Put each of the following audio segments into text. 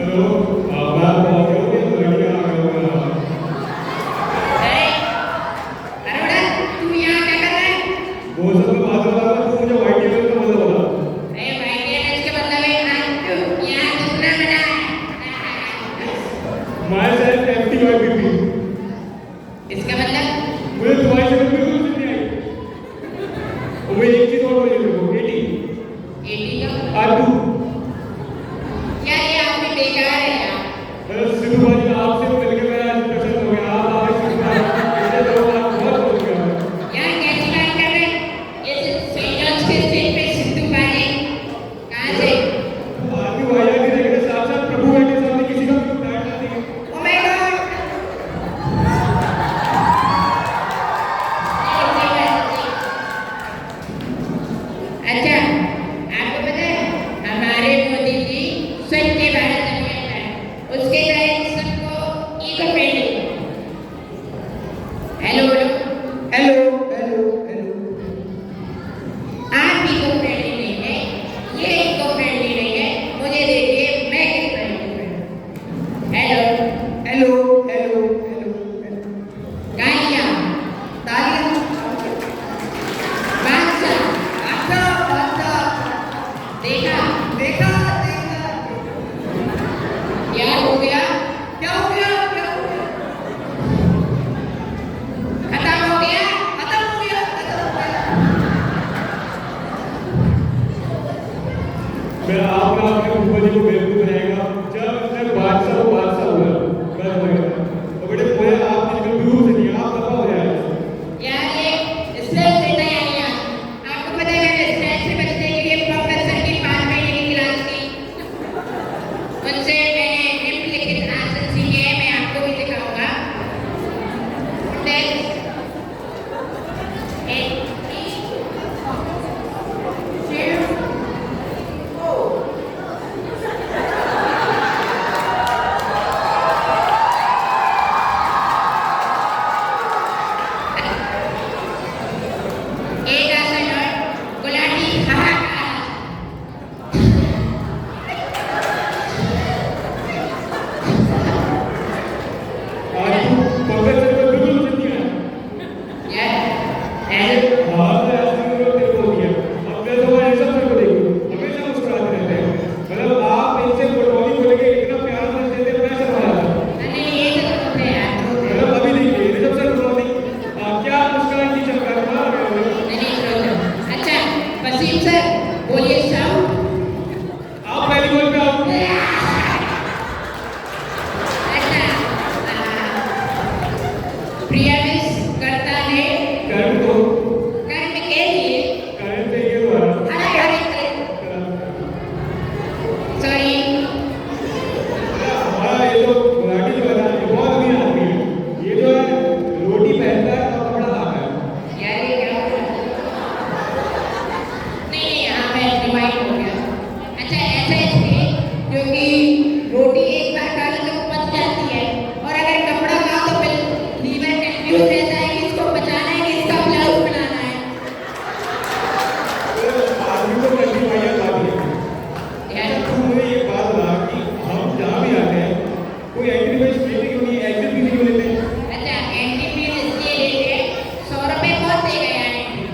Hello मैं बहुत हूँ कि लड़की आ गया हूँ। अरे अरे तू यहाँ क्या कर रहा है? वो सब मैं बात कर रहा था, तू मुझे व्हाइट टेबल का मतलब बता। अरे भाई ये इसके मतलब है यहाँ दूसरा बना है। Myself empty Y BP. इसका मतलब मुझे तुम्हारी शक्ल बिल्कुल पसंद नहीं आई। और मुझे एक चीज और बोली मेरे को, 80 एटी का आलू। यार ये आदमी बेकार है यार। मतलब सिद्धू भाई आपसे मिलके मेरा आज पसंद हो गया। आप आज सिद्धू भाई इससे तो बात बहुत हो गया। यार कैसी बात कर रहे हैं? ये सेंट जॉर्ज के स्टेज पे सिद्धू भाई कहाँ से? आदमी वाया की जगह साथ-साथ प्रभु बैठे सामने किसी का भी उठाया ना नहीं। Oh my God. अच्छा आपको पता है हमारे मोदी जी स्वच्छ भारत अभियान है उसके तहत सबको इको फ्रेंडली। हेलो बोलो। Hello hello hello. आप इको फ्रेंडली नहीं है, ये इको फ्रेंडली नहीं है, मुझे देखिए मैं कितना eco friendly. Hello hello hello hello hello. गालियाँ तालियां। बादशाह अच्छा अच्छा। देखा देखा देखा। यार हो गया क्या हो गया क्या हो गया? खत्म हो गया। खत्म हो गया खत्म हो गया। मेरा आपका आपके ऊपर जी को बेवकूफ रहेगा। जब इसने बादशाह हुआ मैं हो गया। और बेटे कोई आपकी शक्ल बिल्कुल से नहीं, आप दफा हो जाए। यार ये स्ट्रेस देता है यार। आपको पता है मैंने स्ट्रेस से बचने के लिए प्रोफेसर की 5 महीने की क्लास की। उनसे मैंने निम्नलिखित आसन सीखे हैं, मैं आपको भी सिखाऊंगा। Next. एक, एक आसन और गुलाटी हाहाकार। आज तू प्रोफेसर को बिल्कुल पसंद नहीं आया। यार ऐसे ऐसे बाहर से ऐसे लोग तेरे को दिया। अब मैं तो हमारे सब सर को देखूं, हमेशा मुस्कुराते रहते हैं। मतलब आप इनसे पटौनी को लेके इतना प्यार से देते हैं, मैं शर्मा जाता हूं। नहीं ये तो होते हैं यार, होते हैं। मतलब अभी देखिए ऋषभ सर पटौनी क्या मुस्कुराने की चक्कर में मार रहे हो। नहीं नहीं अच्छा वसीम सर बोलिए शाउट। आप पहली बॉल पे आओ। अच्छा प्रिया मिस करता है करंट को कर्म के लिए करंट से ये हुआ हरे हरे सॉरी। हमारा ये जो गुलाटी जो है ना, ये बहुत अमीर आदमी है। ये जो है रोटी पहनता है और कपड़ा लाता है। यार ये क्या हो रहा है? नहीं हाँ मैं डिवाइड हो गया। अच्छा ऐसा इसलिए क्योंकि रोटी एक बार खा लो तो पच जाती है और अगर कपड़ा खाओ तो फिर लीवर कंफ्यूज रहता है कि इसको बचाना है कि इसका ब्लाउज बनाना है। आदमी को करनी वाहियात बात है। यार तू मुझे ये बात बता कि हम जहाँ भी आते हैं कोई एंट्री फीस लेते क्यों नहीं, एग्जिट भी क्यों लेते? अच्छा एंट्री फीस इसलिए लेते हैं 100 रुपए बहुत देगा यार एंट्री।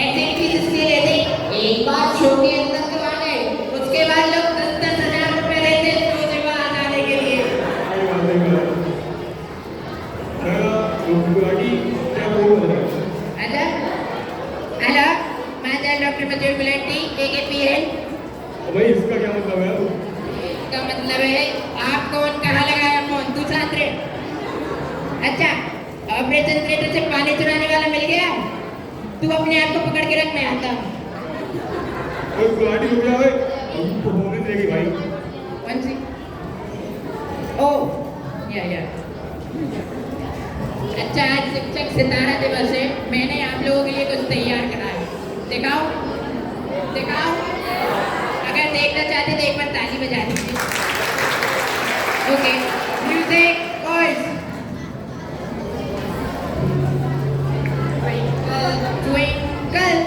एग्जिट फीस इसलिए लेते हैं एक बार शो के अंदर तो आ गए उसके बाद लोग 10-10 हजार रुपए लेते हैं शो से बाहर आने के लिए। आई बात नहीं कर रहा। गुलाटी क्या बोल रहा है? अच्छा हेलो मैं डॉक्टर मजूर गुलाटी AKPN। भाई इसका क्या मतलब है? इसका मतलब है आप कौन कहाँ लगाया फोन दूसरा थ्रेड। अच्छा ऑपरेशन थिएटर से पानी चुराने वाला मिल गया, तू अपने आप को पकड़ के रख मैं आता हूँ। कोई गुलाटी रुक जाओ, परफॉर्मेंस देगी भाई। कौन सी? ओ या अच्छा आज शिक्षक सितारा दिवस है, मैंने आप लोगों के लिए कुछ तैयार करा है। दिखाओ दिखाओ, अगर देखना चाहते तो एक बार ताली बजा दीजिए। Okay music voice. Twinkle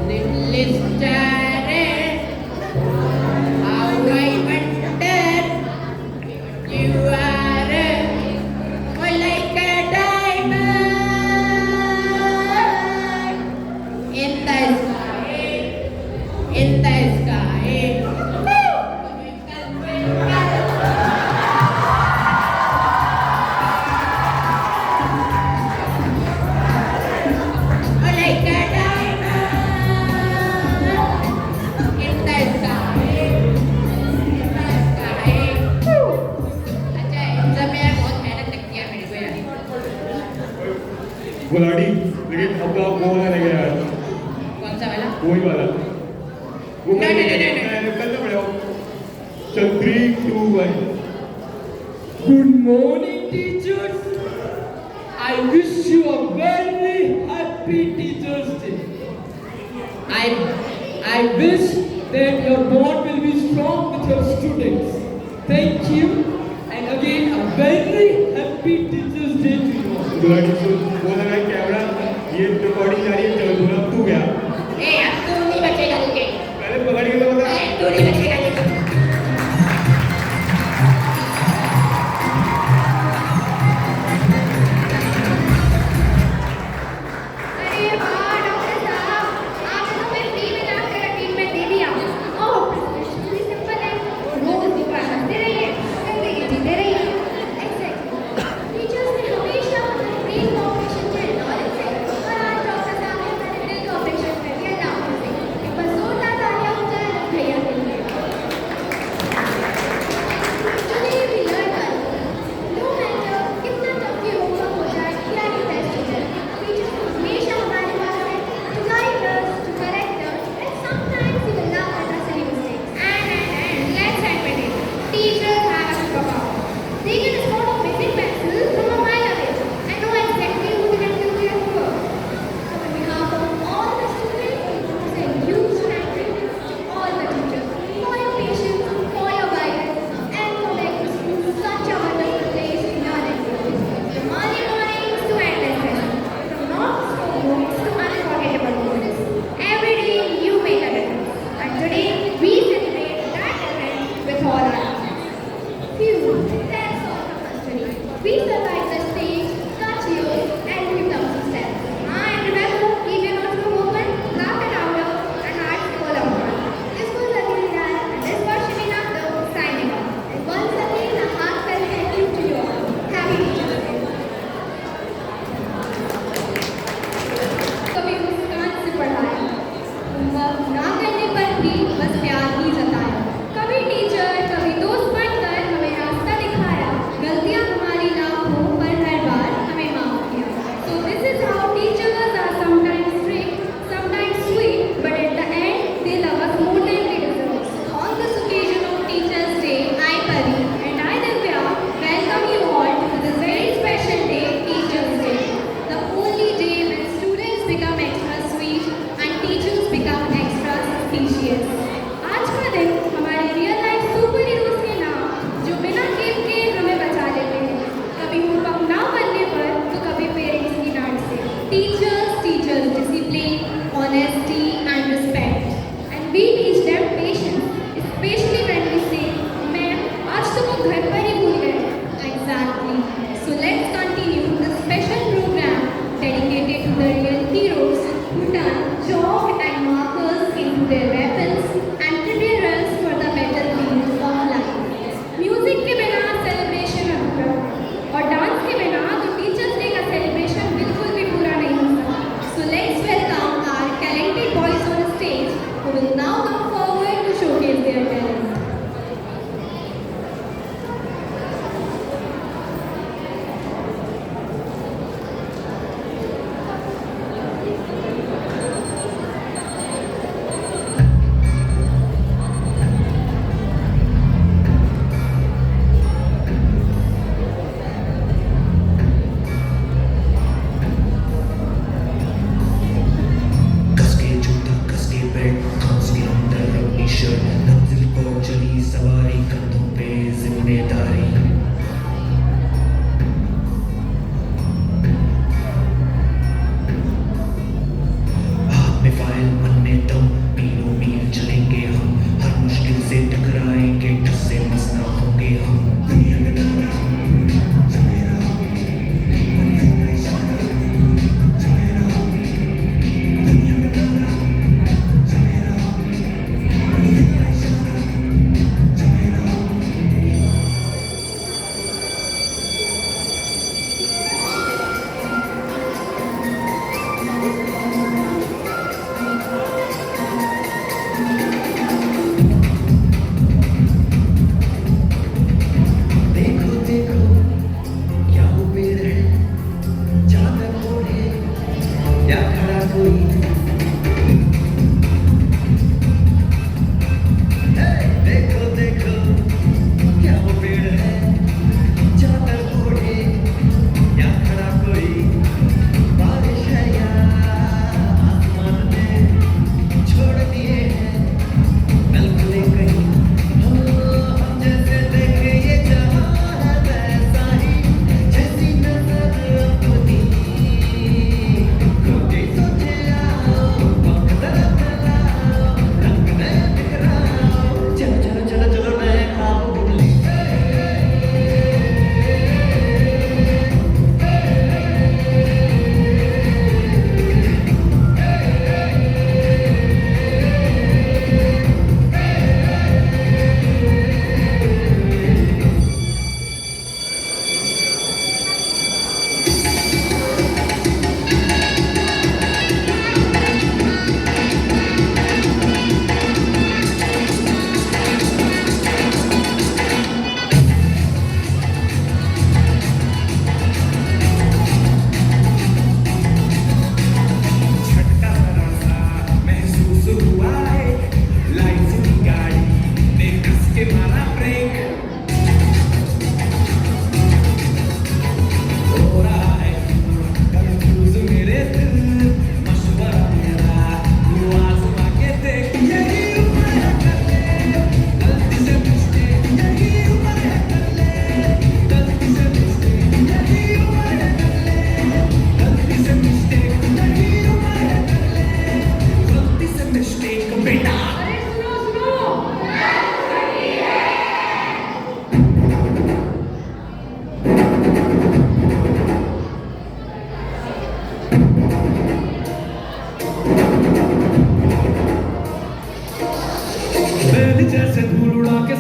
little star, how I wonder Gulari, लेकिन अब तो वो वाला रह गया यार, कौन सा वाला? वही वाला। वो नहीं। करना पड़ेगा। चल 3, 2, 1। Good morning, teachers. I wish you a very happy Teachers' Day. I wish that your bond will be strong with your students. Thank you, and again a very happy Teachers' Day to you all. Gulari सुन, वो लगा camera, ये recording जा रही है, चल दूंगा, तू गया। ए अब तू नहीं बचेगा तुझे। पहले पकड़ के तो बता। ए तू नहीं बचेगा तुझे। अरे वाह डॉक्टर साहब, आपने तो मेरे टीम में जाकर ट्रीटमेंट दे दिया। ओह प्रिस्क्रिप्शन भी सिंपल है, रोज दुकान हंसते रहिए, जिंदगी जीते रहिए। एग्जैक्टली, टीचर्स ने हमेशा ब्रेन का ऑपरेशन किया नॉलेज से, और आज डॉक्टर साहब ने मैंने दिल का ऑपरेशन कर दिया नाम से। एक बार जोरदार तालियां हो जाए भैया के लिए।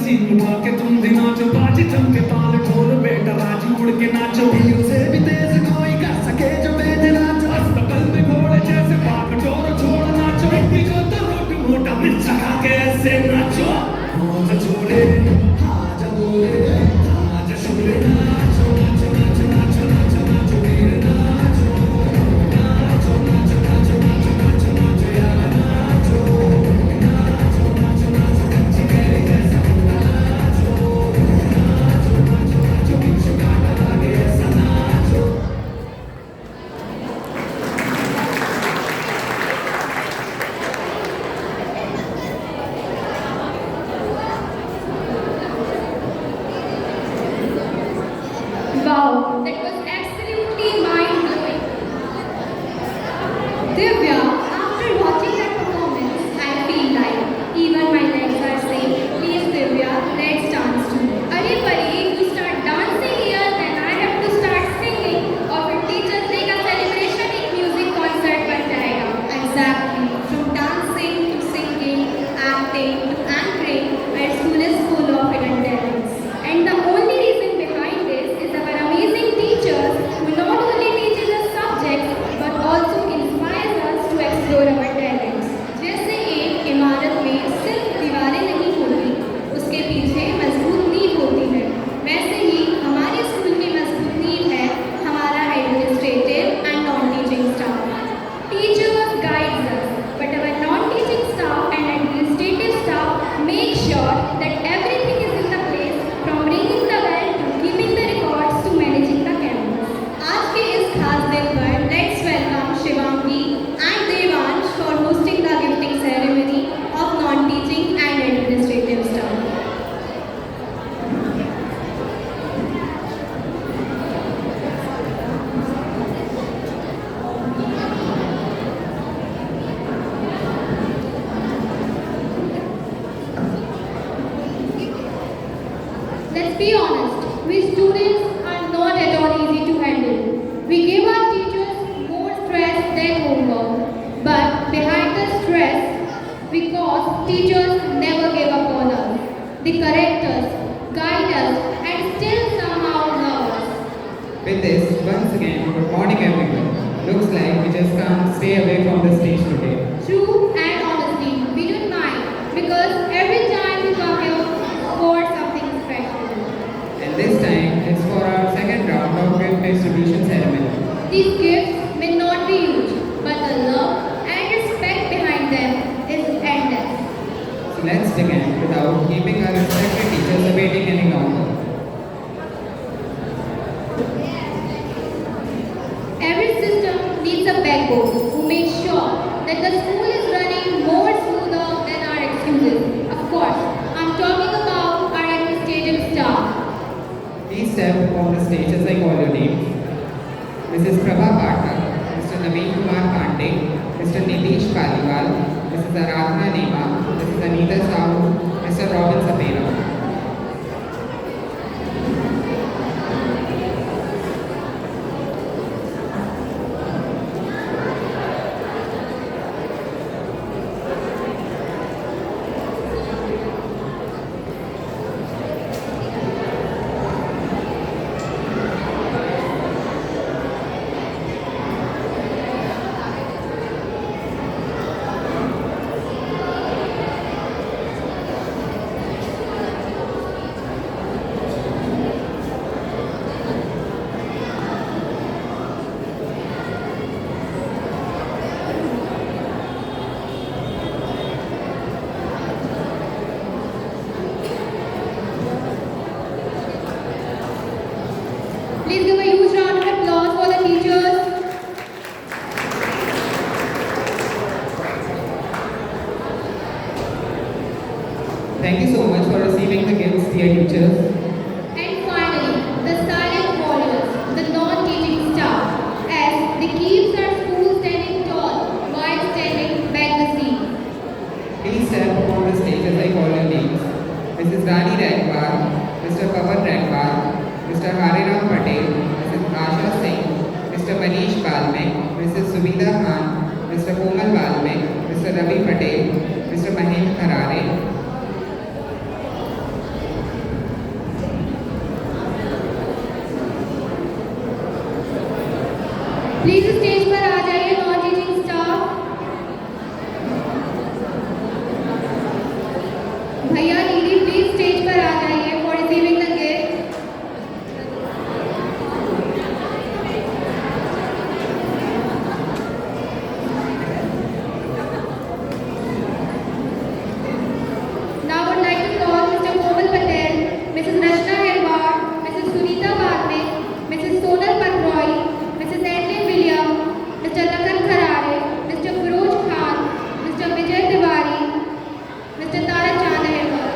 सीन उठा के तुम भी नाचो, बाजी चमके ताल ढोल बेटा बाजी उड़ के नाचो, दिलों से भी तेज कोई कर सके जो बेद नाचो, अस्तबल में घोड़े जैसे पाक छोड़ छोड़ नाचो, मिट्टी को तो रोटी मोटा मिर्चा खा के ऐसे नाचो, हाथ जोड़े हाथ बोले हाथ शोले नाचो नाचो नाचो नाचो नाचो नाचो वीर नाचो नाचो नाचो नाचो नाचो नाचो नाचो यार नाचो नाचो नाचो नाचो कच्ची मेरे जैसा नाचो नाचो नाचो नाचो पीछे काटा लगे ऐसा नाचो। Wow, that was absolutely mind-blowing. Divya, after watching that performance, I feel like even my legs are saying, please Divya, let's dance too. Arey Pari, you start dancing here, then I have to start singing. और फिर Teachers Day का celebration एक music concert बन जाएगा. Exactly. From dancing to singing, acting to anchoring, our school is full of hidden talents. And the only reason behind this is our amazing teachers who not only teaches us subjects but also inspires us to explore our talents. जैसे एक इमारत में सिर्फ दीवारें नहीं होती, उसके पीछे मजबूत नींव होती है, वैसे ही हमारे स्कूल की मजबूत नींव है हमारा administrative and non teaching staff. Teachers guides us, but our non-teaching staff and administrative staff make sure that everything is in the place, from ringing the bell to keeping the records to managing the campus. आज के इस खास दिन पर let's welcome Shivangi and Devansh for hosting the gifting ceremony of non-teaching and administrative staff. Let's be honest, we students are not at all easy to handle. We give our teachers more stress than homework. But behind the stress we cause, teachers never give up on us. They correct us, guide us, and still somehow love us. With this, once again, good morning everyone. Looks like we just can't stay away from the stage today. True, and honestly, we don't mind because every time we come here for something special. And this time, it's for our second round of gift distribution ceremony. These gifts may not be huge, but the love and respect behind them is endless. So let's begin without keeping our respected teachers waiting any longer. Every system needs a backbone who makes sure that the school is running more smoother than our excuses. Of course, I'm talking about our administrative staff. Please step on the stage as I call your name. Mrs. Prabha Pathak, Mr. Naveen Kumar Pandey, Mr. Nitish Paliwal, Mrs. Aradhana Nema, Mrs. Anita Sahu, Mr. Robin Sapena. Please give a huge round of applause for the teachers. Thank you so much for receiving the gifts, dear teachers. And finally, the silent warriors, the non-teaching staff, as they keep our school standing tall while standing back the scene. Please step on the stage as I call your names. Mrs. Rani Ragwar, Mr. Pawan Ragwar, Mr. Hariram Patel, Mrs. Asha Singh, Mr. Manish Balme, Mrs. Subida Khan, Mr. Komal Balme, Mr. Ravi Patel, Mr. Mahendra Harare, please stage पर आ जाइए non teaching staff. भैया दीदी please stage पर आ जाइए for receiving the gift. Now I would like to call Mr. Komal Patel, Mrs. Rachna Herwar, Mrs. Sunita Badme, Mrs. Sonal Patroy, Mrs. Edlin William, Mr. Lakhan Kharare, Mr. Firoz Khan, Mr. Vijay Tiwari, Mr. Tara Chand Herwar.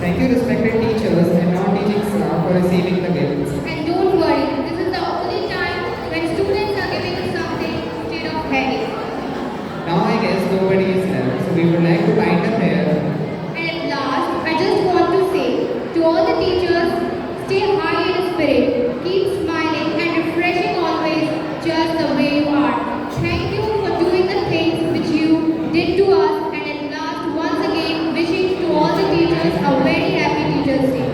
Thank you, respected teachers and non-teaching staff, for receiving the gifts. And don't worry, this is the only time when students are giving us something instead of heading. Now I guess nobody is left, so we would like to wind up here. And at last, I just want to say to all the teachers, stay high in spirit, keep smiling and refreshing always, just the way you are. Thank you for doing the things which you did to us, and at last, once again, wishing to all the teachers a very happy Teachers' Day.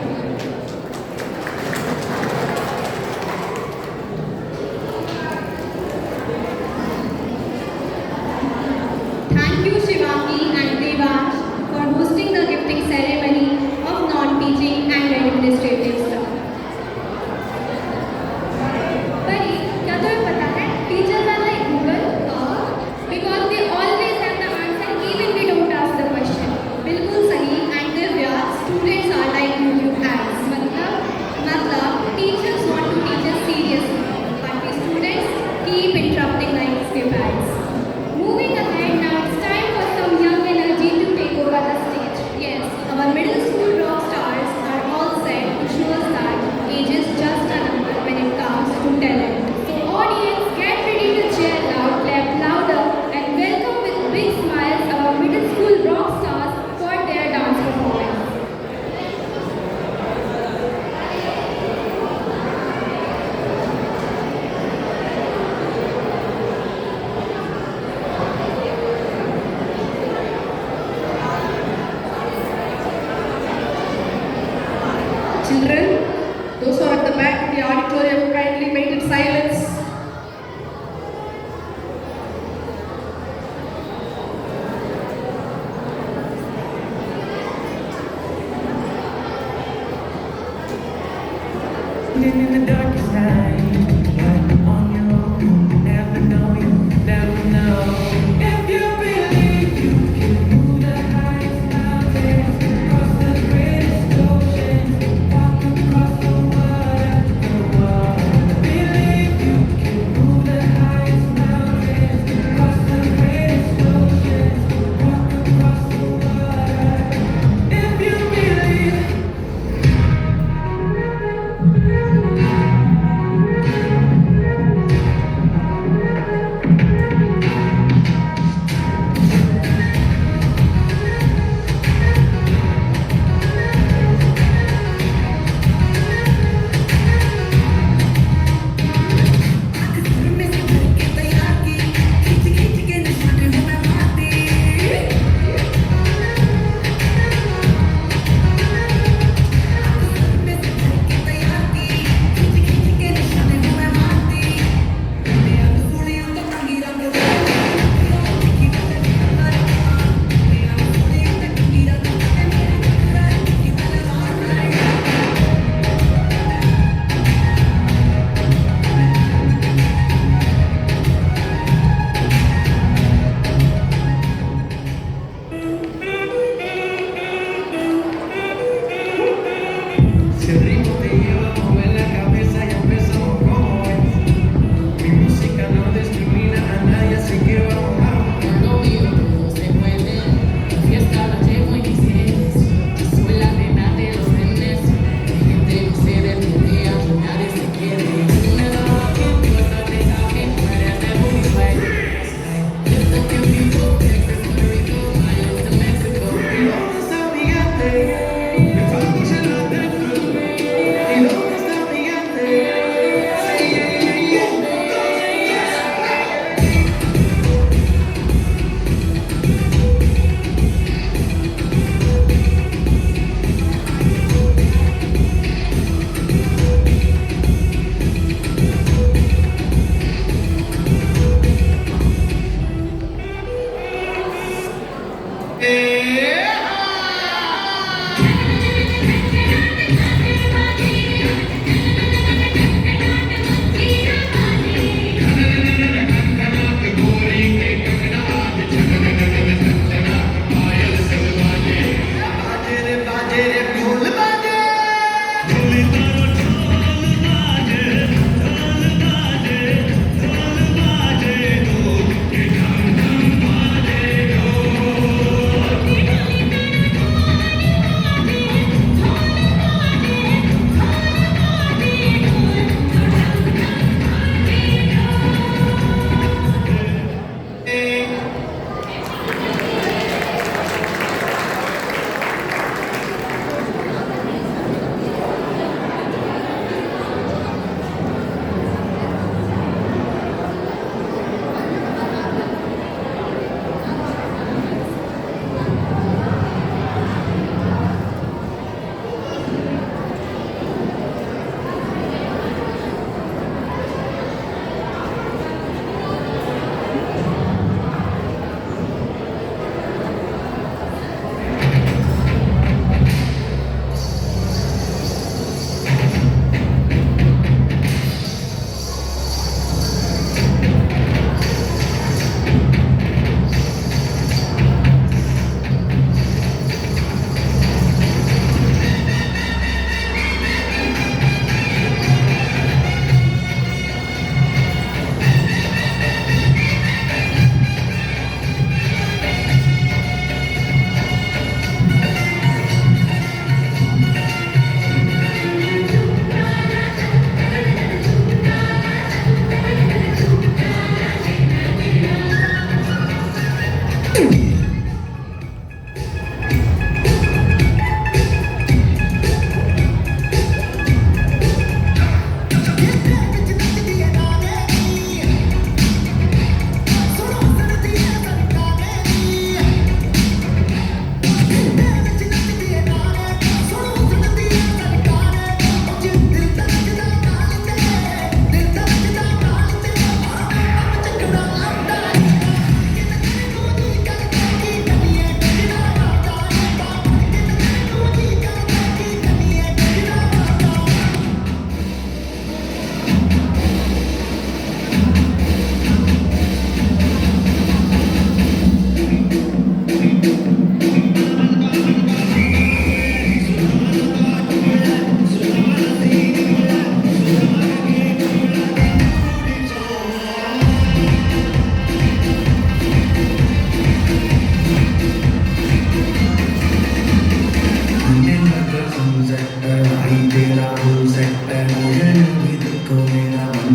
Thank you, Shivangi and Devansh, for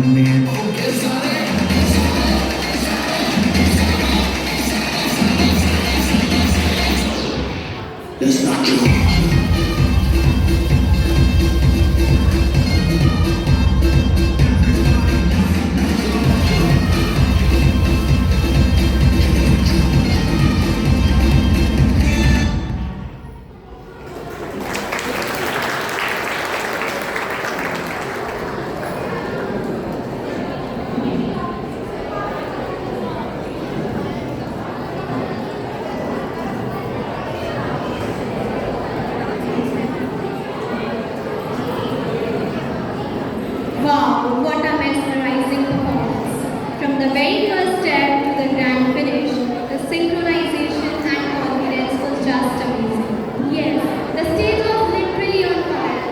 बनने okay सारे It's not true. Wow, what a mesmerizing performance. From the very first step to the grand finish, the synchronization and confidence was just amazing. Yes, the stage was literally on fire.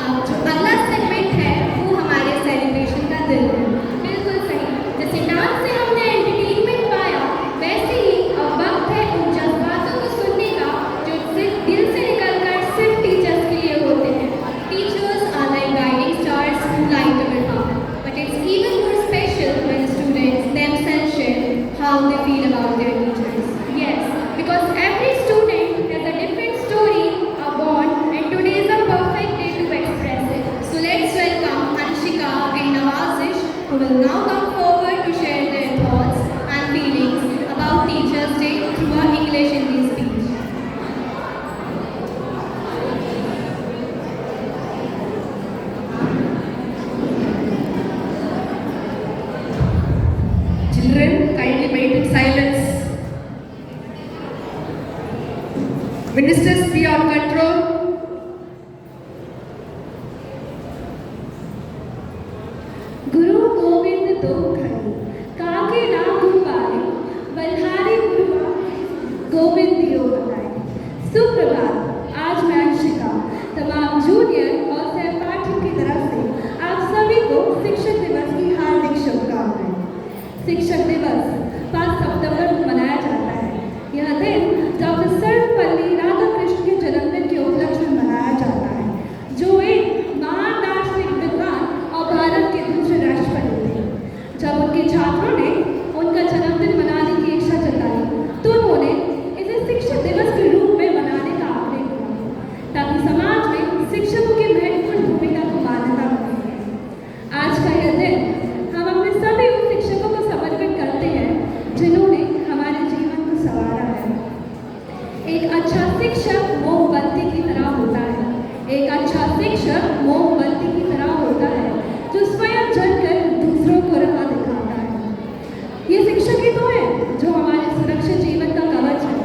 अब जो अगला segment है वो हमारे celebration का दिल है। बिल्कुल सही। जैसे डांस से हमने एंटरटेनमेंट पाया, वैसे ही अब वक्त है उन जज्बातों को सुनने का जो सिर्फ दिल से निकलकर सिर्फ टीचर्स के लिए होते हैं। Teachers are like guiding stars who light our path. But it's even more special when students themselves share how they feel about their teachers. Yes, because every student has a different story, a bond, and today is a perfect day to express it. So let's welcome Anshika and Nawazish, who will now come forward to share their thoughts and feelings about Teachers' Day through our English Hindi speech. Children, kindly wait in silence. Ministers, be on control. गुरु गोविंद दो खड़ी काके ना गुरुवारे बल्हारी गुरु गोविंद दियो बताए। सुप्रभात। आज मैं अंशिका तमाम जूनियर और सहपाठियों की तरफ से आप सभी को शिक्षक दिवस की हार्दिक शुभकामनाएं। शिक्षक दिवस 5 सितंबर को मनाया जाता है। यह दिन डॉक्टर सर्वपल्ली राधाकृष्ण के जन्मदिन के उपलक्ष्य में मनाया जाता है, जो एक महान दार्शनिक विद्वान और भारत के दूसरे राष्ट्रपति थे। जब उनके छात्रों ने उनका जन्मदिन मनाने की इच्छा जताई तो उन्होंने इसे शिक्षक दिवस के रूप में मनाने का आग्रह किया, ताकि समाज में शिक्षकों की महत्वपूर्ण भूमिका को मान्यता मिल सके। आज का यह दिन हम अपने सभी उन शिक्षकों को समर्पित करते हैं जिन्होंने हमारे जीवन को संवारा है। एक अच्छा शिक्षक मोमबत्ती की तरह होता है। एक अच्छा शिक्षक मोमबत्ती की तरह होता है जो स्वयं जलकर दूसरों को राह दिखाता है। ये शिक्षक ही तो है जो हमारे सुरक्षित जीवन का कवच है।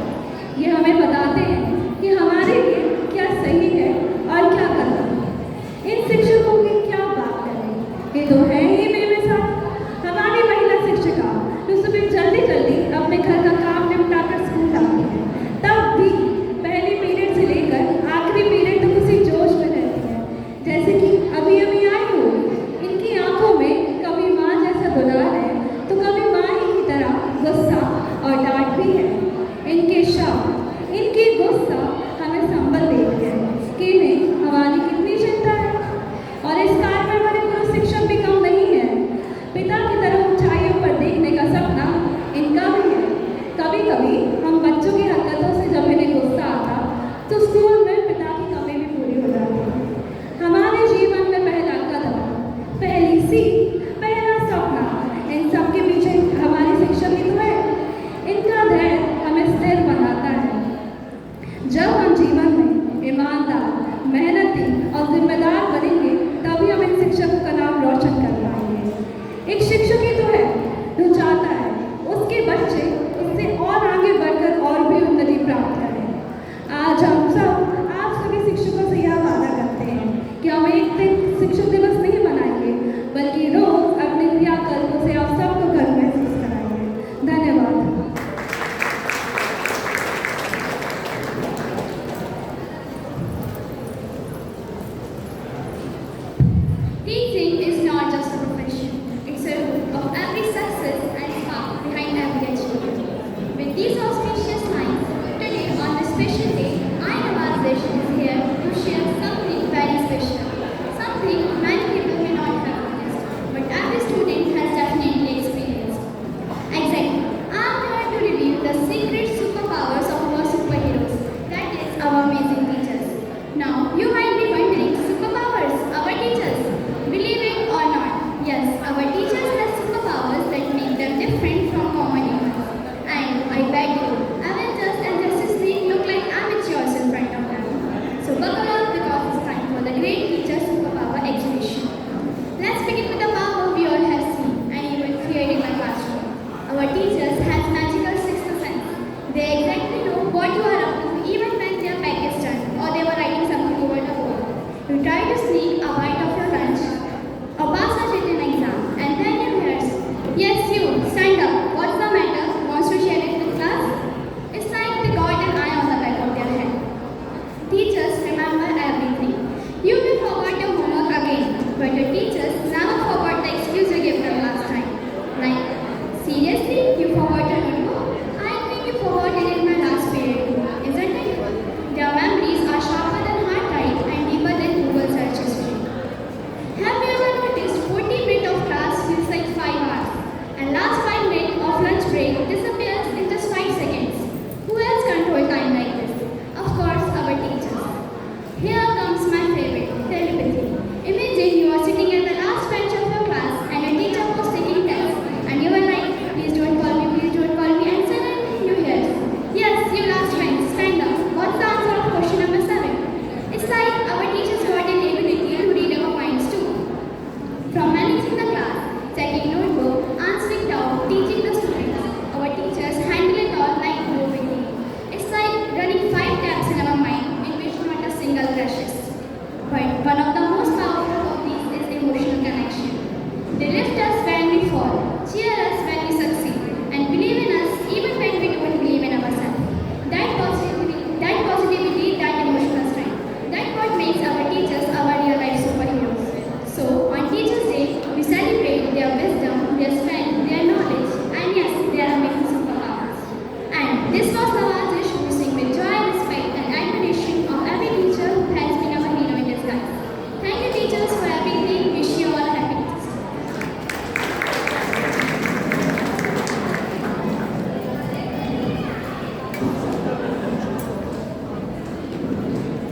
ये हमें बताते हैं कि हमारे लिए क्या सही है और क्या करना है। इन शिक्षकों की क्या बात करें, ये तो है ही मेरे साथ हमारी महिला शिक्षिका जो सुबह जल्दी जल्दी अपने घर का काम निपटा कर स्कूल आती है, तब भी पहली पीरियड से लेकर आखिरी पीरियड तक उसी जोश में रहती है जैसे कि अभी अभी आई हो। इनकी आंखों में कभी माँ जैसा दुलार है तो कभी माँ ही की तरह गुस्सा और डांट भी है। इनके शब्द, इनकी गुस्सा हमें संबल देती है कि इन्हें हमारी कितनी चिंता है। और इस कार्य में हमारे गुरु शिक्षक भी कम नहीं है। पिता की तरह ऊंचाइयों पर देखने का सपना इनका भी है। कभी कभी हम बच्चों की हरकतों से जब इन्हें गुस्सा आता तो स्कूल में पिता की कमी भी पूरी हो जाती है। हमारे जीवन में पहला कदम, पहली सीख, पहला सपना, इन सब के पीछे हमारी शिक्षक ही तो है। इनका धैर्य हमें स्थिर बनाता है। जब हम जीवन में ईमानदार, मेहनती और जिम्मेदार बनेंगे तभी हम इन शिक्षकों का नाम रोशन कर पाएंगे। एक शिक्षक ही तो है जो चाहता है उसके बच्चे उससे और आगे बढ़कर और भी उन्नति प्राप्त करें। आज हम सब stand up. What's the matter? Wants to share it with class? It's like they got an eye on the back of their head. Teachers remember everything. You may forget your homework again, but your teachers never forgot the excuse you gave them last time. Like, seriously, you forgot your notebook? I think you forgot it in my last period too, isn't it? Their memories are sharper than hard drive and deeper than Google search history. Have you ever noticed 40 minutes of class feels like 5 hours, and last 5 minutes of lunch break disappears in just 5 seconds? Who else control time like this? Of course, our teachers. Here comes my favorite, telepathy. Imagine you are sitting at the last bench of your class and your teacher was taking tests, and you were like, please don't call me, and suddenly you hear, yes, you last bench, stand up. What's the answer of question number 7? It's like our teachers got an ability to read our minds too. From managing the class, checking notebook, answering doubt, teaching the students, our teachers handle it all like nobody. It's like running 5 tabs in our mind in which not a single rushes. But one of the most powerful of these is emotional connection. They lift us when we fall, cheer us when we succeed, and believe in us even when we don't believe in ourselves. That positivity, that emotional strength, that's what makes our teachers our real life superheroes. So, on Teachers' Day, we celebrate their wisdom, their strength, their knowledge, and yes, their amazing superpowers. And this was the Rajesh who sing with joy, respect, and admiration of every teacher who has been our hero in disguise. Thank you, teachers, for everything. Wish you all a happy Teachers' Day.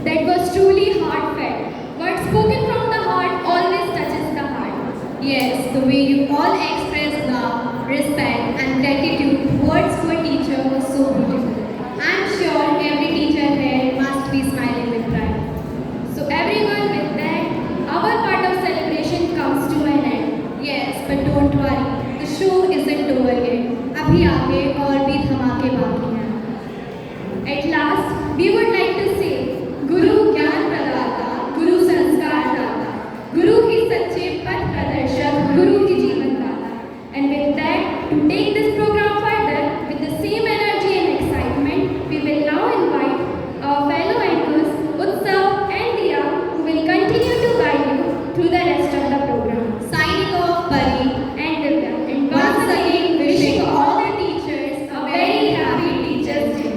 That was truly heartfelt. Words spoken from the heart always touches the heart. Yes, the way you all expressed love, respect, and gratitude towards your teacher was so beautiful. I'm sure every teacher here must be smiling with pride. So everyone, with that, our part of celebration comes to an end. Yes, but don't worry, the show isn't over yet. अभी आगे और भी धमाके बाकी हैं. At last, we would like to say, Guru ज्ञान प्रदाता, Guru संस्कार दाता, Guru ही सच्चे पथ प्रदर्शक, Guru ही जीवन दाता. And with that, to take this program further with the same energy and excitement, we will now invite our fellow anchors, Utsav and Diya, who will continue to guide you through the rest of the program. Signing off, Pari. And Divya. And once again, wishing all the teachers a very happy Teachers' Day.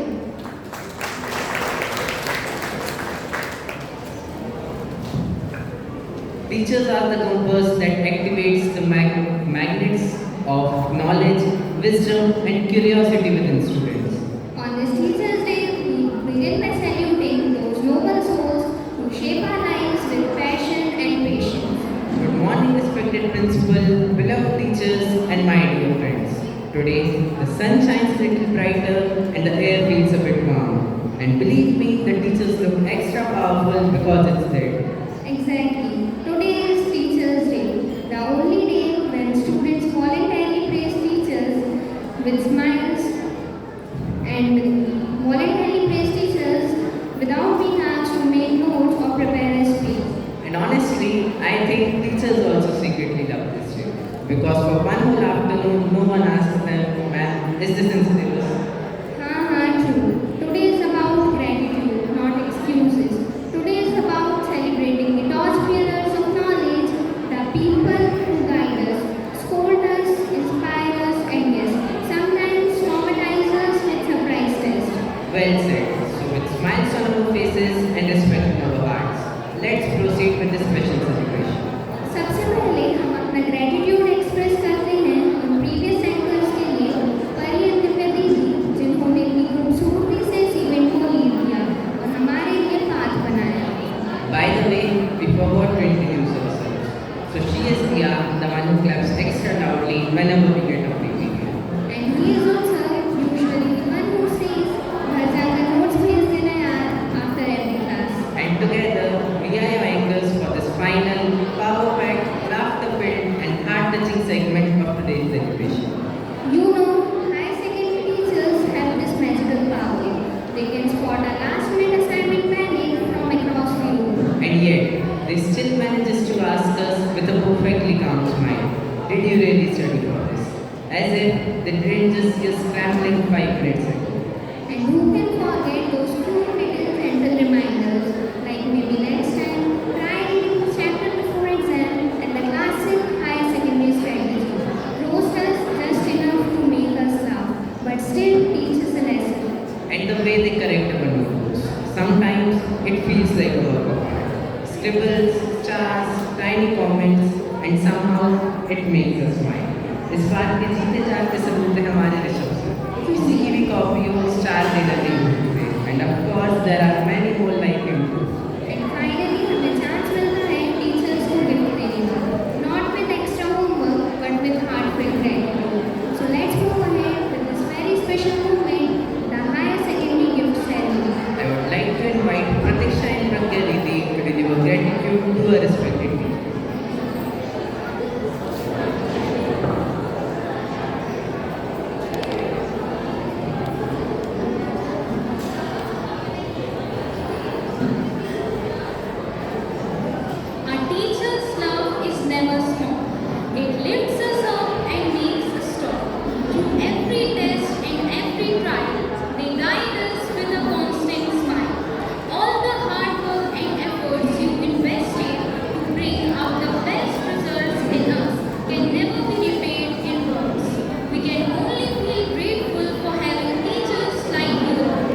Teachers are the compass that activates the magnets of knowledge, wisdom, and curiosity within students. On this Teachers' Day, we begin by saluting those noble souls who shape our lives with passion and patience. Good morning, respected principal, beloved teachers, and my dear friends. Today, the sun shines a little brighter and the air feels a bit warm. And believe me, the teachers look extra powerful because it's there. Exactly. Today is Teachers' Day, the only day when students voluntarily praise teachers with smiles and voluntarily praise teachers without being asked to make notes or prepare a speech. And honestly, I think teachers also secretly love this day. Because for one whole afternoon, no one asks them, ma'am, is this in syllabus? True. Today is about gratitude, not excuses. Today is about celebrating the torchbearers of knowledge, the people who guide us, scold us, inspire us, and yes, sometimes traumatize us with surprise tests. Well said. So with smiles on our faces and respect in our hearts, let's proceed with the special celebration. सबसे पहले हम अपना gratitude express करते हैं उन previous anchors के लिए, परी और दिव्या दीदी, जिन्होंने इतनी खूबसूरती से इस इवेंट को लीड किया और हमारे लिए पाथ बनाया. By the way, we forgot to introduce ourselves. So she is Diya, the one who claps extra loudly whenever we get a free video. And he is also usually the one who says, घर जाकर notes भेज देना यार after every class. And together, we are your anchors for this final, power-packed, laughter-filled, and heart-touching segment of today's celebration. You know, higher secondary teachers have this magical power. They can spot a last-minute assignment panic from across the room. And yet, they still manages to ask us with a perfectly calm smile, did you really study for this? as if they didn't just use scrambling 5 minutes ago. And who can forget those two little gentle reminders, like maybe next time, try reading the chapter before exam, and the classic higher secondary strategy. Roast us just enough to make us laugh, but still teach us a lesson. And the way they correct our notes. Sometimes it feels like a work of art. Scribbles, stars, tiny comments, and somehow it makes us smile. इस बात के जीते जागते सबूत है हमारे Rishabh sir. किसी की भी कॉपी हो स्टार देना नहीं भूलते। And of course there are many more like him too. And finally, हमें चांस मिलता है टीचर्स को गिफ्ट देने का, not with extra homework, but with heartfelt gratitude. So let's move ahead with this very special moment, the higher secondary gift ceremony. I would like to invite Pratiksha and Pragya Didi to deliver gratitude to her respected teachers. Our teacher's love is never small. It lifts us up and makes us strong. Through every test and every trial, they guide us with a constant smile. All the hard work and efforts you invested to bring out the best results in us can never be repaid in words. We can only feel grateful for having teachers like you all.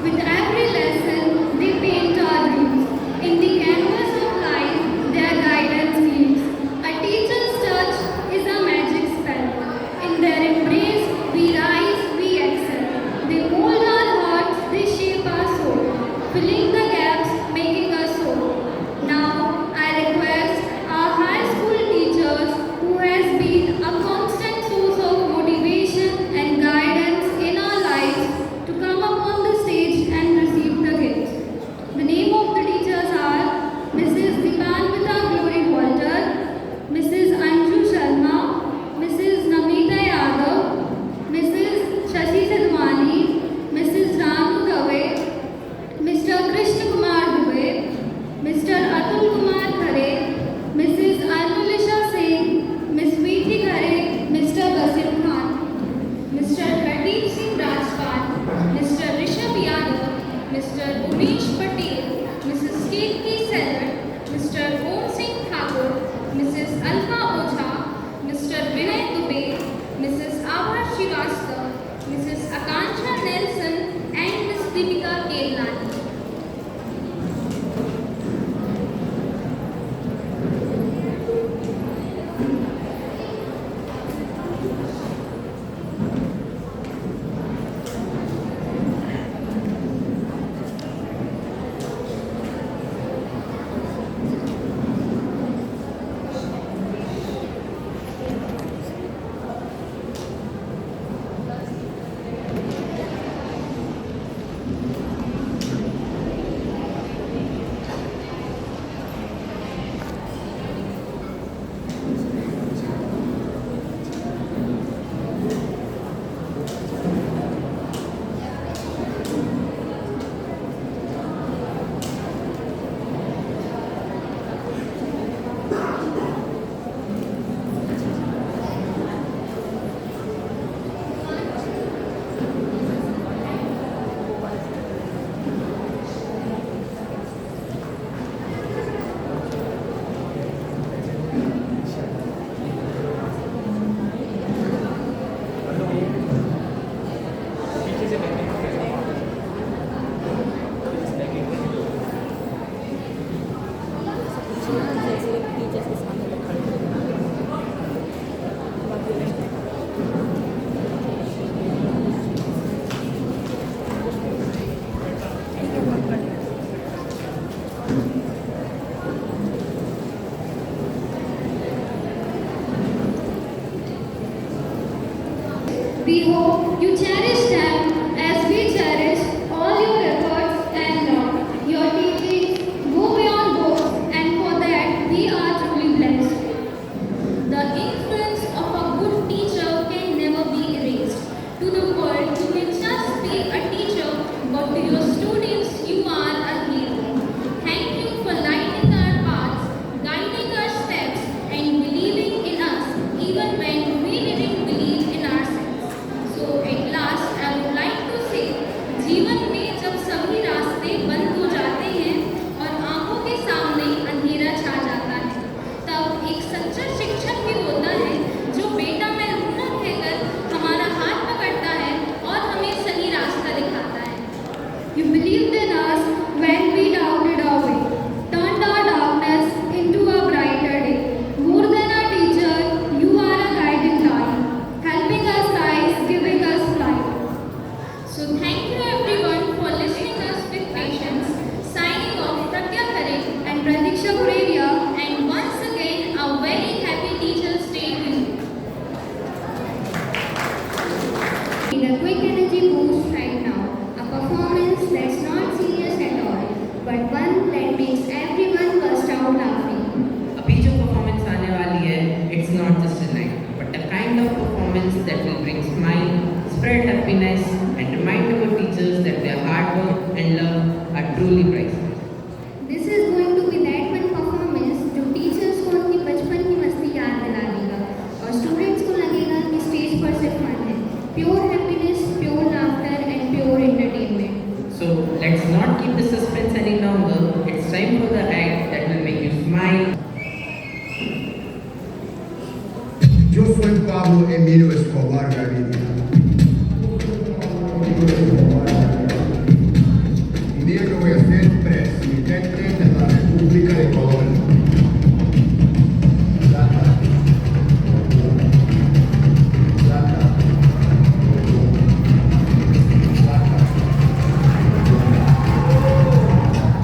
With every lesson, they paint our dreams. In the canvas of life, their guidance gleams. A teacher's touch is a magic spell. In their embrace, we rise, we excel. They mold our hearts, they shape our soul, filling the gaps, making us whole. Now, I request our high school teachers, who has been a constant source of motivation and guidance in our lives, to come up on the stage and receive the gifts. The name of the teachers are Mrs. Dipanvita Glory Walter, Mrs. Anju Sharma, Mrs. Namita Yadav, Mrs. Shashi Sadhwani, Mrs. Ranu Dave, Mr. Krishna Kumar Dubey, Mr. Atul Kumar Khare, Mrs. Anulisha Singh, Miss Veeti Khare, Mr. Basim Khan, Mr. Hardeep Singh Rajpal, Mr. Rishabh Yadav, Mr. Umesh Patel, Mrs. Kirti Seller, Mr. Om Singh Thakur, Mrs. Alka Oza, Mr. Vinay Dubey, Mrs. Abha Srivastava, Mrs. Akansha Nelson, and Miss Deepika Kelani. We hope you cherish them as we cherish all your efforts and love. Your teachings go beyond books, and for that we are truly blessed. The influence of a good teacher can never be erased. To the world, you may just be a teacher, but to your students, you are a hero. Thank you for lighting our paths, guiding our steps, and believing in us even when we didn't a quick energy boost right now. A performance that's not serious at all, but one that makes everyone burst out laughing. अभी जो performance आने वाली है, it's not just a night, but a kind of performance that will bring smile, spread happiness, and remind our teachers that their hard work and love are truly priceless. This is going to be that one performance जो teachers को उनकी बचपन की मस्ती याद दिला देगा और स्टूडेंट्स को लगेगा कि स्टेज पर सिर्फ फन है, pure happiness, pure laughter and pure entertainment. So let's not keep the suspense any longer. It's time for the act that will make you smile. Yo soy Pablo Emilio Escobar Gaviria. Un día que voy a ser presidente de la República de Colombia. Plata. Plata. Plata.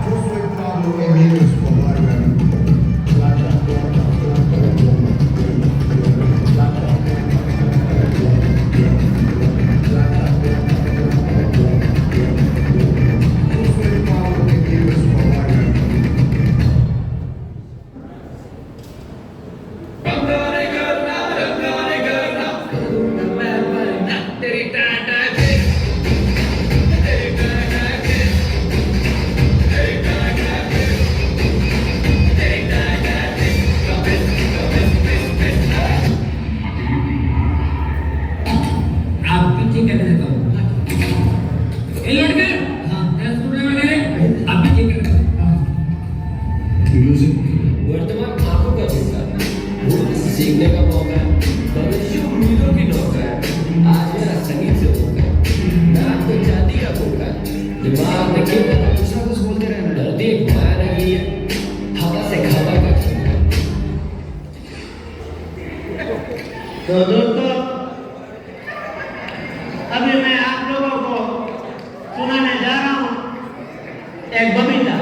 Yo soy Pablo Emilio Escobar Gaviria. Plata. Plata. वर्तमान आंखों का चिंता, भूत सीखने का मौका, भविष्य उम्मीदों की नौका, आज मेरा संगीत से होगा, नाक में चांदी का भूखा, दिमाग में केवल कुछ ना कुछ बोलते रहना, धरती एक माया लगी है, हवा से खबर का छीना। तो दोस्तों, अभी मैं आप लोगों को सुनाने जा रहा हूँ एक Babita.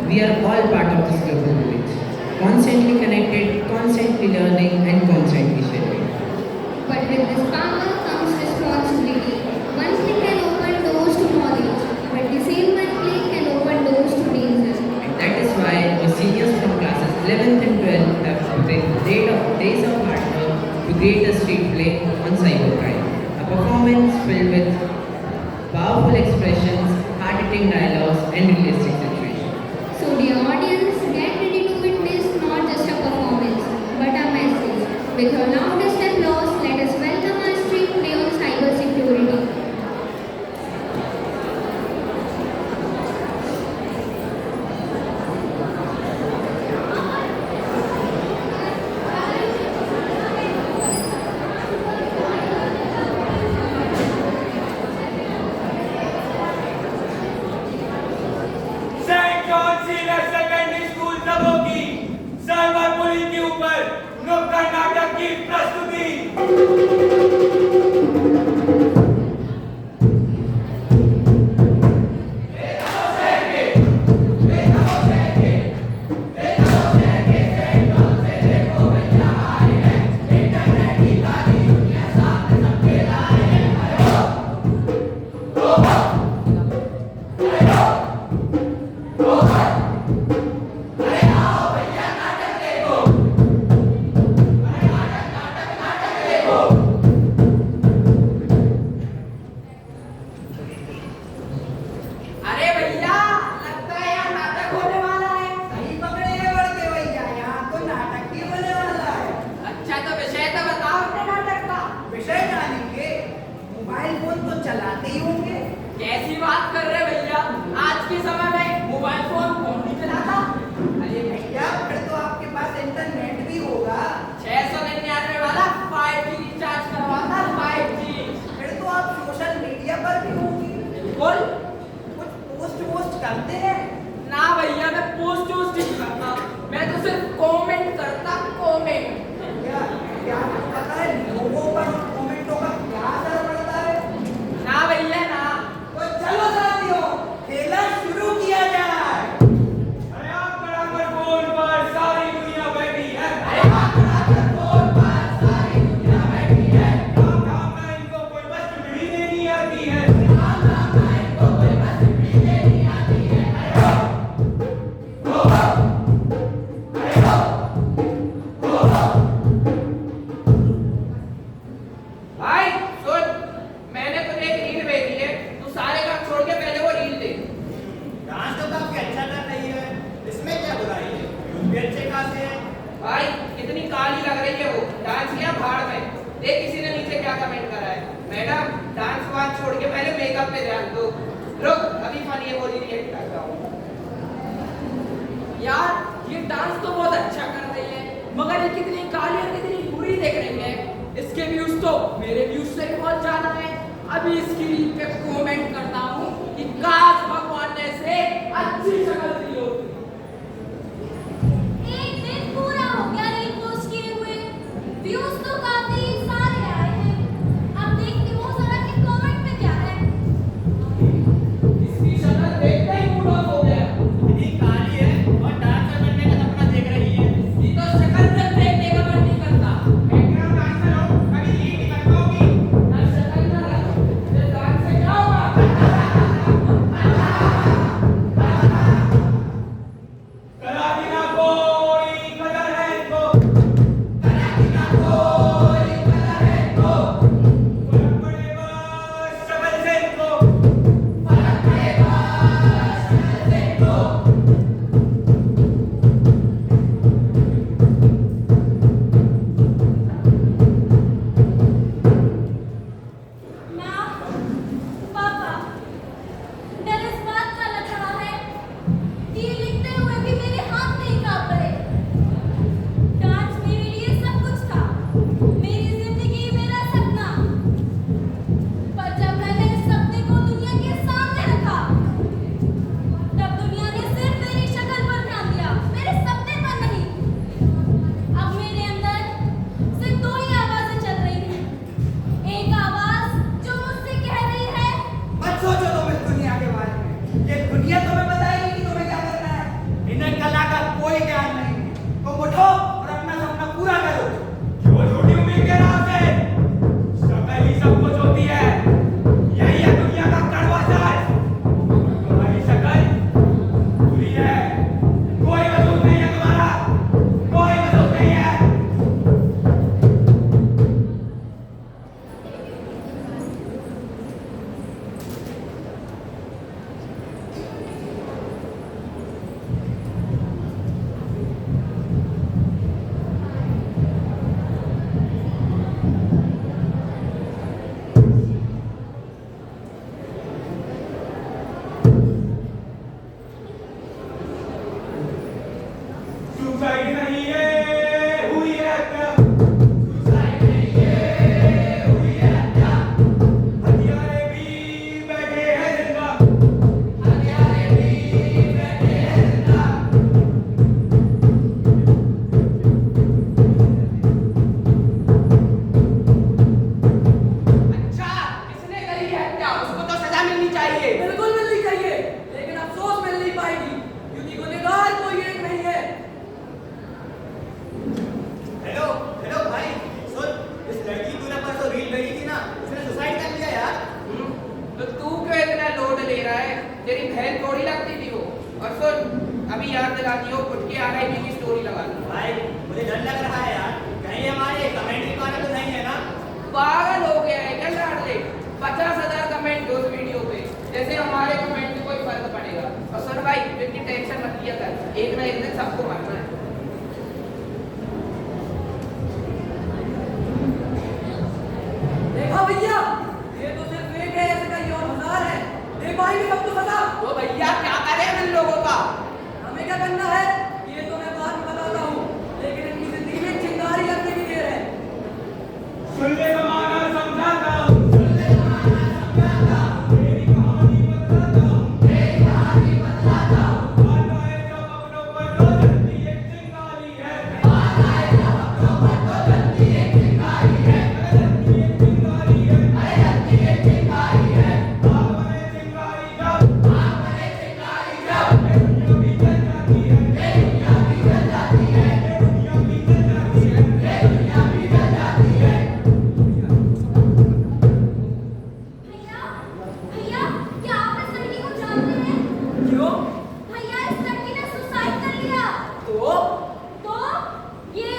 We are all part of this global village, constantly connected, constantly learning, and constantly sharing. But with this power comes responsibility. One click can open doors to knowledge, but the same one click can open doors to danger. And that is why our seniors from classes 11th and 12th have put in days of hard work to create a street play on cybercrime. A performance filled with powerful expressions, hard-hitting dialogues, and realistic situations. So dear audience, get ready to witness not just a performance, but a message. With your loudest applause, let us welcome our street play on cyber security. Saint John senior secondary school दबों की cyber bullying के ऊपर नुक्कड़ नाटक की प्रस्तुति। अरे भैया, लगता है यहाँ नाटक होने वाला है। सही पकड़े हैं बड़के भैया, यहाँ तो नाटक ही होने वाला है। अच्छा तो विषय तो बताओ अपने नाटक का। विषय जानेंगे, मोबाइल फोन तो चलाते ही होंगे। कैसी बात कर रहे भैया, आज के समय में मोबाइल फोन कौन नहीं चलाता। अरे भैया, फिर तो आपके पास इंटरनेट भी होगा। 699 वाला 5G रिचार्ज करवाता 5G। फिर तो आप सोशल मीडिया पर भी होंगे। बिल्कुल। कुछ पोस्ट करते हैं। ना भैया, मैं पोस्ट नहीं करता, मैं तो सिर्फ कमेंट करता, कमेंट। क्या क्या आपको पता है लोगों पर कमेंटों का क्या असर पड़ता है? ना भैया ना। तो चलो साथियों, खेला शुरू किया जाए। अरे आप बराबर बोल पर सारी दुनिया बैठी है। काम में इनको कोई वस्तु भी नहीं आती है। भाई सुन, मैंने तुझे एक रील भेजी है, तू सारे काम छोड़ के पहले वो रील देख। डांस तो काफी अच्छा कर रही है, इसमें क्या बुराई है? यूं भी अच्छे गाते हैं। भाई कितनी काली लग रही है वो, डांस किया भाड़ में। देख किसी ने नीचे क्या कमेंट करा है, मैडम डांस वांस छोड़ के पहले मेकअप पे ध्यान दो। रुक, अभी फनी है वो रिएक्ट करता हूँ। यार ये डांस तो बहुत अच्छा कर रही है, मगर ये कितनी काली और कितनी बुरी दिख रही है। इसके व्यूज तो मेरे व्यूज से भी बहुत ज्यादा है। अभी इसकी रील पे कमेंट करता हूँ कि काश भगवान ने इसे अच्छी शक्ल दी होती। एक दिन पूरा हो गया रील पोस्ट किए हुए, व्यूज तो काफी सारे आए हैं। अब देखती हूँ जरा कि कमेंट में क्या है। इसकी शक्ल देखते ही मूड ऑफ हो गया। इतनी काली है और डांस करने का सपना देख रही है। ये तो शक्ल से देखने का मन नहीं करता। बैकग्राउंड डांसर हो, कभी लीड नहीं कर पाओगी। ना शक्ल ना रख, ये डांस से क्या होगा? माँ, पापा, डर इस बात का लग रहा तेरी बहन थोड़ी लगती थी वो। और सुन, अभी याद दिलाती हो, उठ के RIP की स्टोरी लगा दी। भाई मुझे डर लग रहा है यार, कहीं हमारे कमेंट की पाने तो नहीं है ना? पागल हो गया है क्या लाडले? 50,000 कमेंट उस वीडियो पे, जैसे हमारे कमेंट से कोई फर्क पड़ेगा। और सुन भाई, इतनी टेंशन मत लिया कर, एक ना एक दिन सबको मारना है। देखा भैया, ये तो सिर्फ फेक है, ऐसे का ये और मजाक है। देखो भाई ये सब तो पता। तो भैया क्या करें इन लोगों का? हमें क्या करना है ये तो मैं बाद में बताता हूँ, लेकिन इनकी जिंदगी में चिंगारी लगने की देर है। सुनने का माना समझाता हूँ, सुनने का माना समझाता हूँ, मेरी कहानी बतलाता हूँ, मेरी कहानी बतलाता हूँ। आता है जब अपनों पर तो जलती एक चिंगारी है, आता है जब अपनों पर तो जलती एक चिंगारी है, जलती एक चिंगारी है, जलती एक चिंगारी है। आग बने चिंगारी जब, आग बने चिंगारी जब, ये दुनिया भी जल जाती है, ये दुनिया भी जल जाती है, ये दुनिया भी जल जाती है, ये दुनिया भी जल जाती है। भैया, भैया, क्या आप इस लड़की को जानते हैं? क्यों? भैया, इस लड़की ने सुसाइड कर लिया। तो ये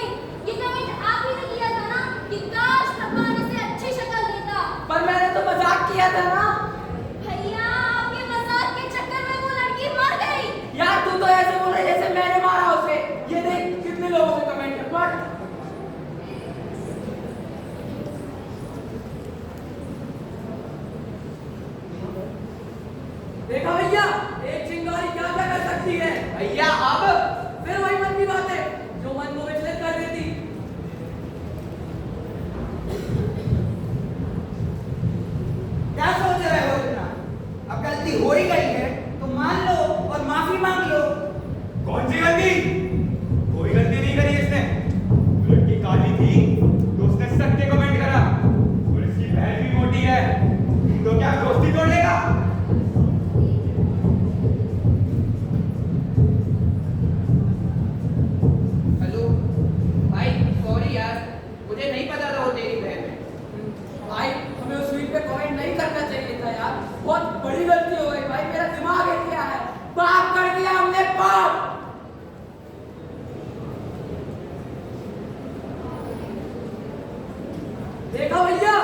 कमेंट आप ही ने किया था ना कि काश भगवान इसे अच्छी शक्ल देता। पर मैंने तो मजाक किया था ना। भैया, आपके मजाक के चक्कर में वो लड़की मर गई। यार तू तो ऐसे बोल रही जैसे मैंने मारा उसे। ये देख कितने लोगों के कमेंट है, पढ़। देखा भैया, एक चिंगारी क्या क्या कर सकती है। भैया अब फिर वही मन की बात है जो मन को विचलित कर देती। क्या सोच रहे हो इतना? अब गलती हो ही गई है तो मान लो और माफी मांग लो। कौन सी गलती? कोई गलती नहीं करी इसने। लड़की काली थी तो उसने सत्य कमेंट करा, और इसकी बहन भी मोटी है तो क्या दोस्ती तोड़ लेगा? हेलो भाई, सॉरी यार, मुझे नहीं पता था वो तेरी बहन है। भाई हमें उस वीडियो पे कमेंट नहीं करना चाहिए था यार, बहुत बड़ी गलती हो गई भाई, मेरा दिमाग हिल गया है। पाप कर दिया हमने, पाप। देखा भैया,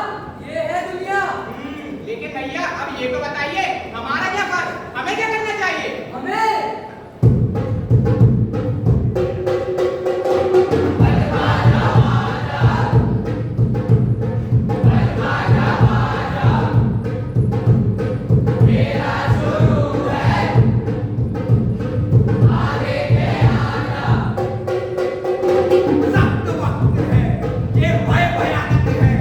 ये है दुनिया। लेकिन भैया अब ये तो बताइए, हमारा क्या फर्ज, हमें क्या करना चाहिए? हमें सख्त वक्त है, ये भय भयानक है,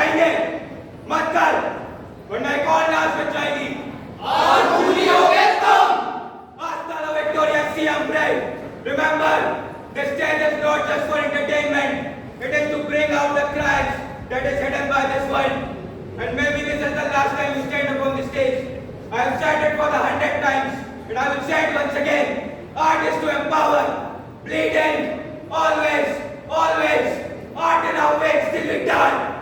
जाएंगे? मत कर, वरना एक और लाश बच जाएगी। और पूरी हो गए तुम। Hasta la victoria siempre. Remember, this stage is not just for entertainment. It is to bring out the cracks that is hidden by this world. And maybe this is the last time you stand upon the stage. I have said it for the 100th times, and I will say it once again. Art is to empower. Bleed in. Always, always. Art in our ways till we die.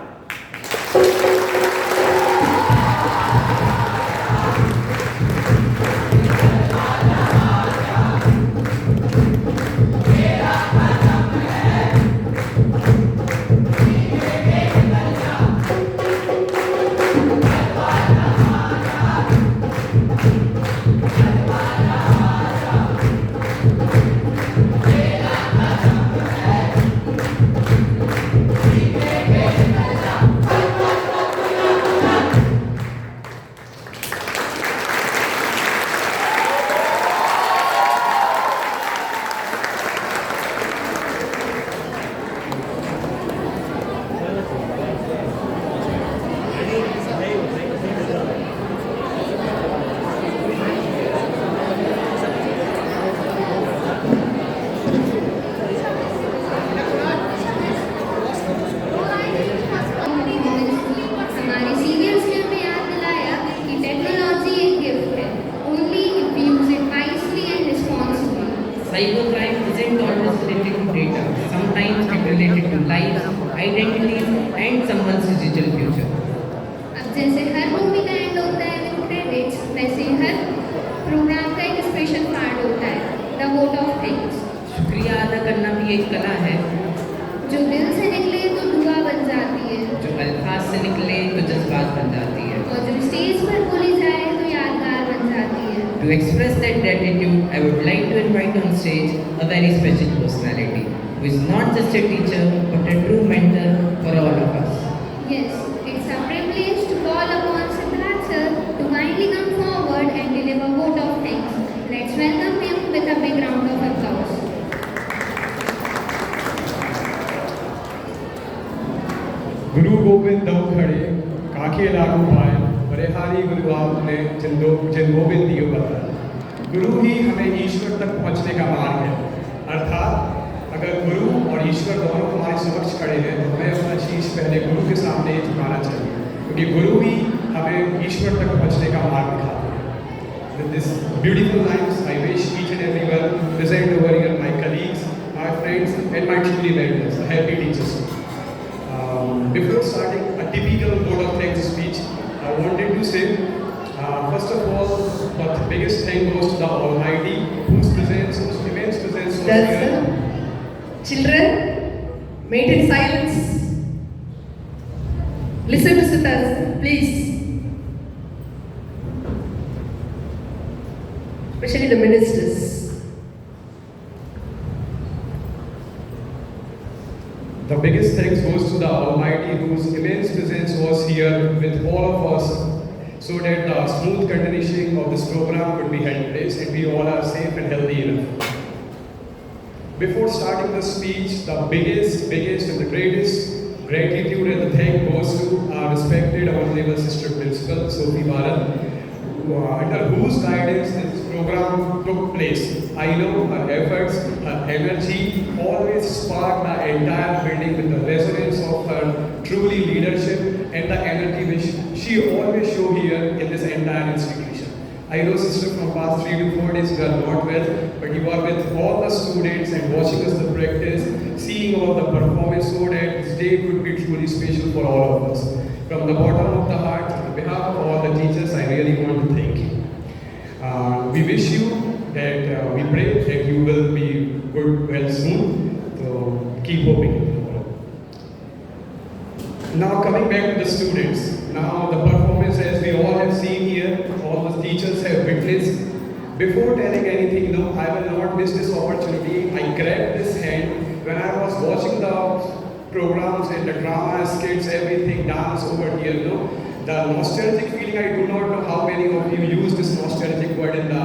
हमारे serials ने हमें याद दिलाया कि technology एक gift है, only if we use it wisely and responsibly. Cybercrime isn't always related to data. Sometimes it's related to lives, identities, and someone's digital future. अब जैसे हर मूवी का एंड होता है विद क्रेडिट्स, वैसे हर प्रोग्राम का एक स्पेशल पार्ट होता है, द वोट ऑफ थैंक्स। शुक्रिया अदा करना भी एक कला है। जो दिल से निकले तो दुआ बन जाती है, जो अल्फाज से निकले तो जज्बात बन जाती है। और जो स्टेज पर बोली जाए तो यादगार बन जाती है। To express that gratitude, I would like to invite on stage a very special personality, who is not just a teacher, but a true mentor for all of us. Yes, it's a privilege to call upon Siddharth sir to kindly come forward and deliver vote of thanks. Let's welcome him with a big round of applause. गुरु गोविंद दो खड़े काके लागू पाए बरेहारी गुरु आपने जिन गोविंद दियो बता। गुरु ही हमें ईश्वर तक पहुंचने का मार्ग है। अर्थात अगर गुरु और ईश्वर दोनों हमारे समक्ष खड़े हैं तो हमें अपना शीश पहले गुरु के सामने ही झुकाना चाहिए, क्योंकि गुरु ही हमें ईश्वर तक पहुंचने का मार्ग दिखाते हैं। With this beautiful lines, I wish each and everyone present over here, my colleagues, my friends, and my truly mentors, the happy teachers. Before starting a typical vote of thanks speech, I wanted to say, first of all, the biggest thank goes to the Almighty, whose presence, whose immense presence was here. Children, maintain silence. Listen to Siddharth, please. Especially the ministers. The biggest thanks goes to the Almighty, whose immense presence was here with all of us, so that the smooth continuation of this program could be held place and we all are safe and healthy enough. Before starting the speech, the biggest and the greatest gratitude and the thank goes to our respected Honorable Sister Principal, Sophie Bharat, under whose guidance this program took place. I know her efforts, her energy always sparked the entire building with the resonance of her truly leadership and the energy which she always show here in this entire institution. I know, sister, from past 3 to 4 days you are not well, but you are with all the students and watching us the practice, seeing all the performance, so that this day could be truly special for all of us. From the bottom of the heart, on behalf of all the teachers, I really want to thank you. We wish you that we pray that you will be good well soon. So keep hoping. Now coming back to the students. Now the performance, as we all have seen here, all the teachers have witnessed. Before telling anything, no, I will not miss this opportunity. I grabbed this hand when I was watching the programs and the drama, skits, everything, dance over here, no? The nostalgic feeling, I do not know how many of you use this nostalgic word in the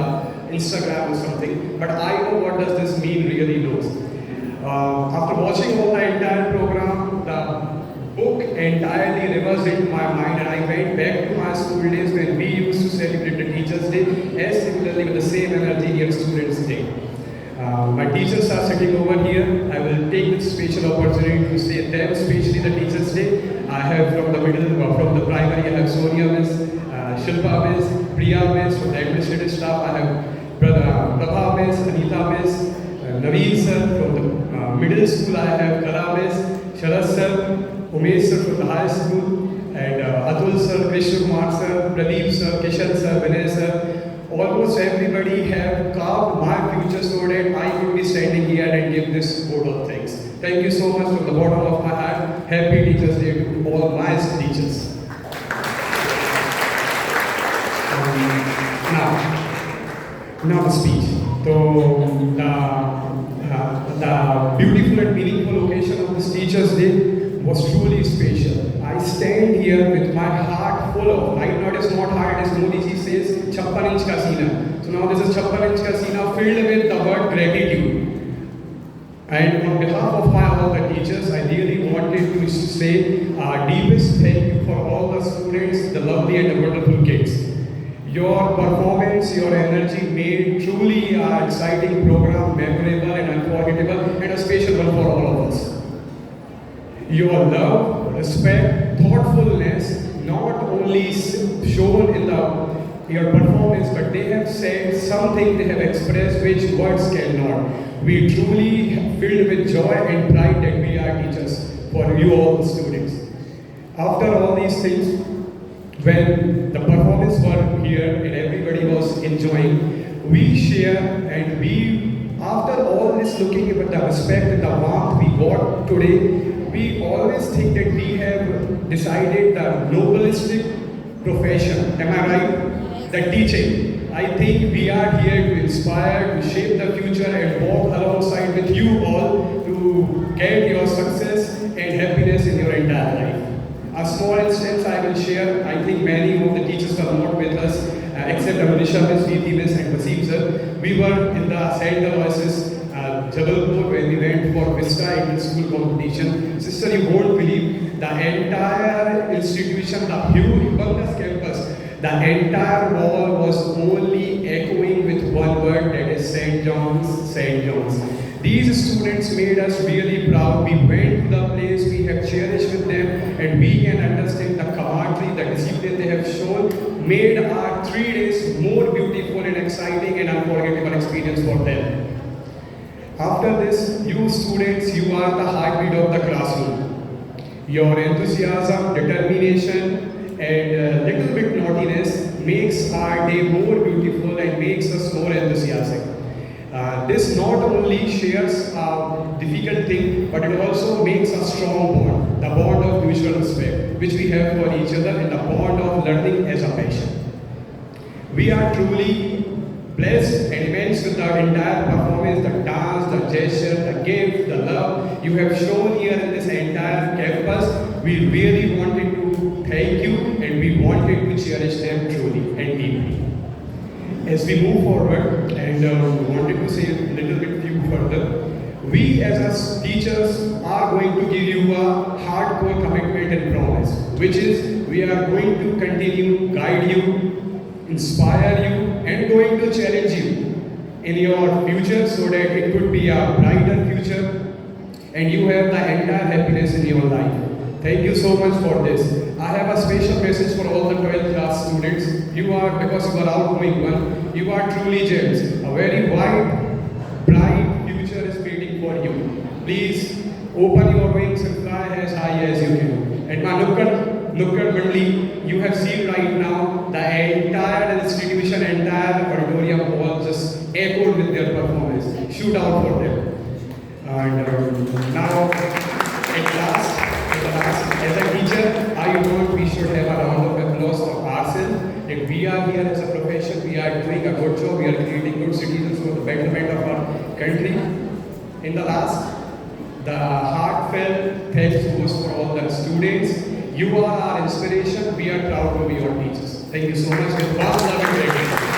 Instagram or something, but I know what does this mean really knows. After watching all the entire program, the book entirely was in my mind, and I went back to my school days when we used to celebrate the Teachers' Day as similarly with the same energy here Students' Day. My teachers are sitting over here. I will take this special opportunity to say them, especially the Teachers' Day. I have from the middle, from the primary, I have Sonia Miss, Shilpa Miss, Priya Miss, from the administrative staff, I have Prabha Miss, Anita Miss, Naveen Sir, from the middle school, I have Kala Miss, Sharad Sir, Umesh Sir from the high school, and Atul Sir, Krishna Kumar Sir, Pradeep Sir, Kishan Sir, Vinay Sir. Almost everybody have carved my future so that I could be standing here and give this vote of thanks. Thank you so much from the bottom of my heart. Happy Teachers' Day to all my teachers. Now the speech. So the beautiful and meaningful occasion of this Teachers' Day was truly special. I stand here with my heart full of, right now it is not hard, as Modi ji says, 56-inch ka seena. So now this is 56-inch ka seena filled with the word gratitude. And on behalf of all the teachers, I really wanted to say our deepest thank you for all the students, the lovely and the wonderful kids. Your performance, your energy made truly our exciting program memorable and unforgettable and a special one for all of us. Your love, respect, thoughtfulness not only shown in your performance, but they have said something, they have expressed which words cannot. We truly filled with joy and pride that we are teachers for you all the students. After all these things, when the performance were here and everybody was enjoying, we share and we, after all this looking at the respect and the warmth we got today, we always think that we have decided the nobilistic profession. Am I right? The teaching. I think we are here to inspire, to shape the future and walk alongside with you all to get your success and happiness in your entire life. A small instance I will share. I think many of the teachers are not with us, except Anisha Miss, Veeti Miss and Wasim Sir. We were in the St. Aloysius, Jabalpur, when we went for Vista Inter-School Competition. Sister, you won't believe, the entire institution, the humongous campus, the entire wall was only echoing with one word, that is St. John's, St. John's. These students made us really proud. We went to the place, we have cherished with them, and we can understand the camaraderie, the discipline they have shown, made our 3 days more beautiful and exciting and unforgettable experience for them. After this, you students, you are the heartbeat of the classroom. Your enthusiasm, determination, and little bit naughtiness makes our day more beautiful and makes us more enthusiastic. This not only shares a difficult thing, but it also makes a strong bond, the bond of mutual respect, which we have for each other, and the bond of learning as a passion. We are truly blessed and immense with the entire performance, the dance, the gesture, the gift, the love you have shown here in this entire campus. We really wanted to thank you and we wanted to cherish them truly and deeply. As we move forward and wanted to say a little bit few further, we as teachers are going to give you a hardcore commitment and promise, which is we are going to continue, guide you, inspire you, and going to challenge you in your future so that it could be a brighter future and you have the entire happiness in your life. Thank you so much for this. I have a special message for all the 12th class students. You are, because you are outgoing one, you are truly gems. A very bright, future is waiting for you. Please open your wings and fly as high as you can. And my Nukkad Mandli, you have seen right now the entire institution, entire auditorium hall just echoed with their performance. Shoot out for them. And now, at last, as a teacher, I thought we should have a round of applause for ourselves. That we are here as a profession, we are doing a good job, we are creating good citizens for the betterment of our country. In the last, the heartfelt thanks goes for all the students. You are our inspiration. We are proud to be your teachers. Thank you so much. With love and gratitude.